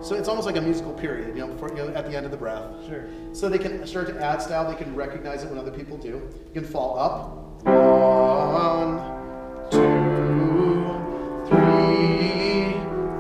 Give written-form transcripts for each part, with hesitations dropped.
So it's almost like a musical period, before, at the end of the breath. Sure. So they can start to add style. They can recognize it when other people do. You can fall up. 1, 2, 3,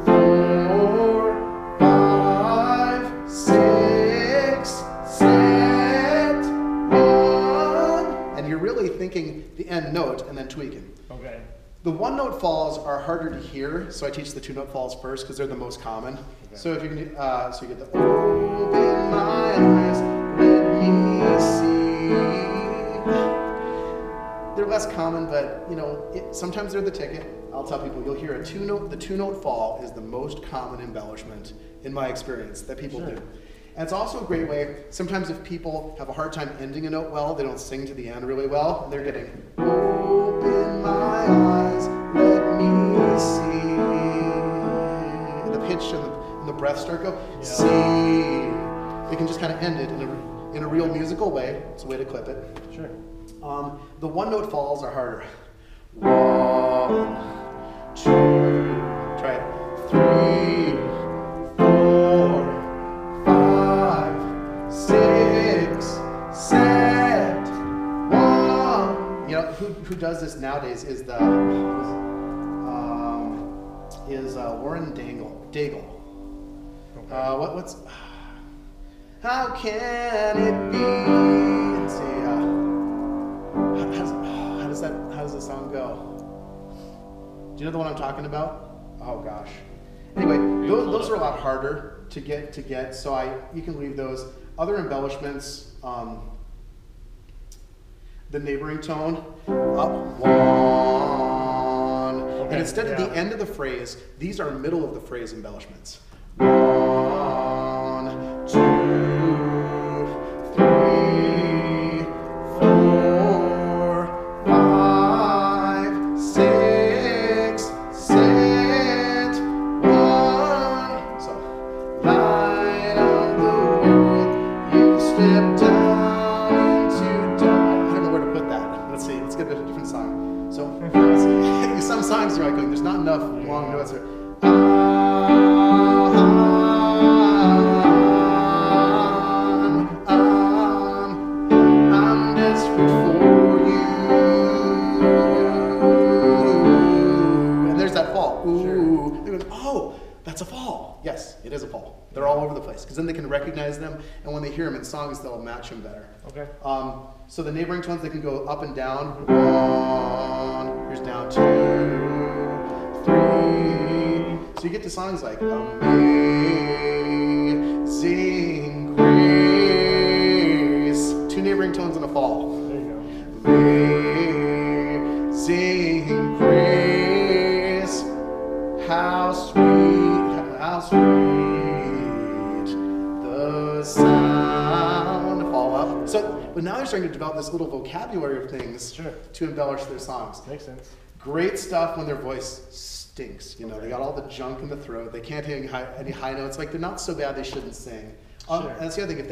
4, 5, 6, set, 1. And you're really thinking the end note and then tweaking. Okay. The one-note falls are harder to hear, so I teach the two-note falls first because they're the most common. Okay. So if you can, so you get the open my eyes, let me see. They're less common, but sometimes they're the ticket. I'll tell people you'll hear a two-note. The two-note fall is the most common embellishment in my experience that people do. And it's also a great way. Sometimes if people have a hard time ending a note well, they don't sing to the end really well. They're getting open my eyes, let me see. The pitch and the breath start go, see. They can just kind of end it in a real musical way. It's a way to clip it. Sure. The one-note falls are harder. 1, 2, try it. 3, 4, 5, 6, 7, 1. Who does this nowadays is Warren Daigle. Okay. What's how can it be? Let's see. How does the song go? Do you know the one I'm talking about? Oh gosh. Anyway, those are a lot harder to get. So you can leave those. Other embellishments. The neighboring tone, up 1. Okay, and instead of the end of the phrase, these are middle of the phrase embellishments. 1, 2, 3, 4, 5, 6, 7, 1. So, light of the world, you step down. Let's get a different song. So, some songs you're like going, there's not enough long notes. I'm desperate for you. And there's that fall. Ooh. Sure. They're going, oh, that's a fall. Yes, it is a fall. They're all over the place because then they can recognize them, and when they hear them in songs, they'll match them better. Okay. So the neighboring tones, they can go up and down. 1, here's down 2, 3. So you get to songs like Amazing Grace. 2 neighboring tones in a fall. There you go. Amazing Grace, how sweet, how sweet the sound. Fall up. But now they're starting to develop this little vocabulary of things to embellish their songs. Makes sense. Great stuff when their voice stinks. They got all the junk in the throat. They can't hit any high notes. Like, they're not so bad they shouldn't sing. And that's the other thing.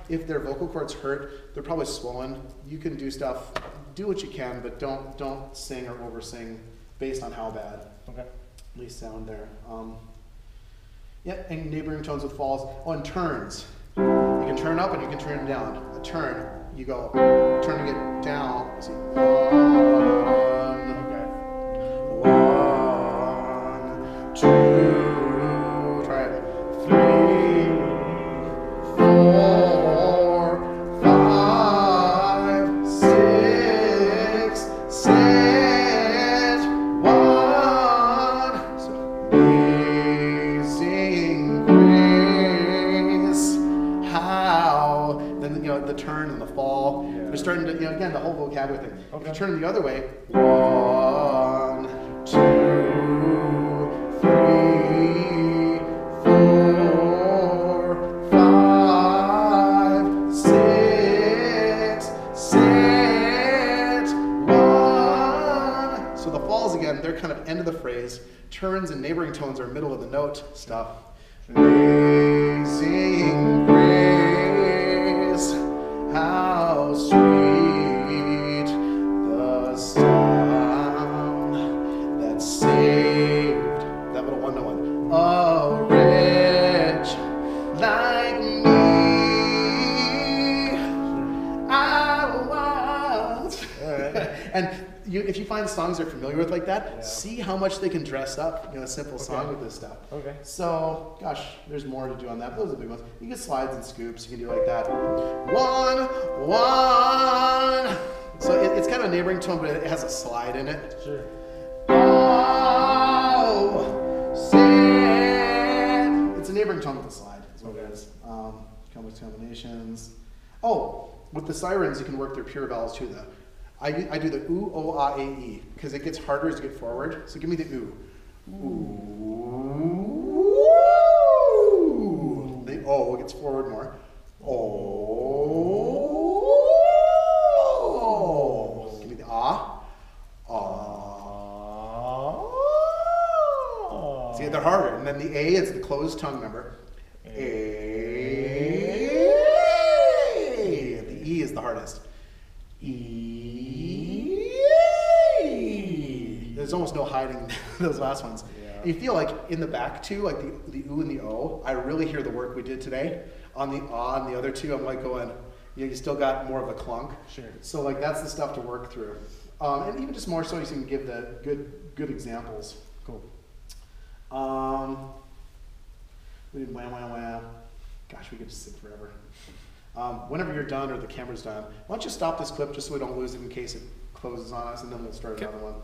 If their vocal cords hurt, they're probably swollen. You can do stuff. Do what you can, but don't sing or oversing based on how bad. Okay. At least sound there. And neighboring tones with falls. Oh, and turns. You can turn up and you can turn down. A turn, you go, turning it down. Let's see. 1, 2, try it. 3, 4, 5, 6, 7, 1. So, amazing grace, how. Then the turn and the fall. They're starting to, again, the whole vocabulary thing. Okay. If you turn the other way, 1, 2, 3, 4, 5, 6, 7, 1. So the falls again, they're kind of end of the phrase. Turns and neighboring tones are middle of the note stuff. Amazing grace, how sweet the sound that saved, that little 1 to 1, a wretch if you find songs they're familiar with like that, Yeah. see how much they can dress up, you know, a simple song Okay. with this stuff. Okay. So, gosh, there's more to do on that. Those are the big ones. You get slides and scoops. You can do like that. 1, 1. So it's kind of a neighboring tone, but it has a slide in it. Sure. Oh, sad. It's a neighboring tone with a slide. Is what it is. Complex combinations. Oh, with the Sirens, you can work their pure vowels too. I do the oo, o, ah, a, e, because it gets harder as you get forward. So give me the oo. Ooh. The o gets forward more. Oh. Give me the ah. Ah. See, they're harder. And then the a is the closed tongue, remember? A. The e is the hardest. E. There's almost no hiding those last ones. Yeah. And you feel like in the back too, like the oo and the o, I really hear the work we did today. On the ah and the other two, I'm like going, you know, you still got more of a clunk. Sure. So like that's the stuff to work through. And even just more so you can give the good examples. Cool. We did wham, wham, wham. Gosh, we could just sit forever. Whenever you're done or the camera's done, why don't you stop this clip just so we don't lose it in case it closes on us, and then we'll start another one.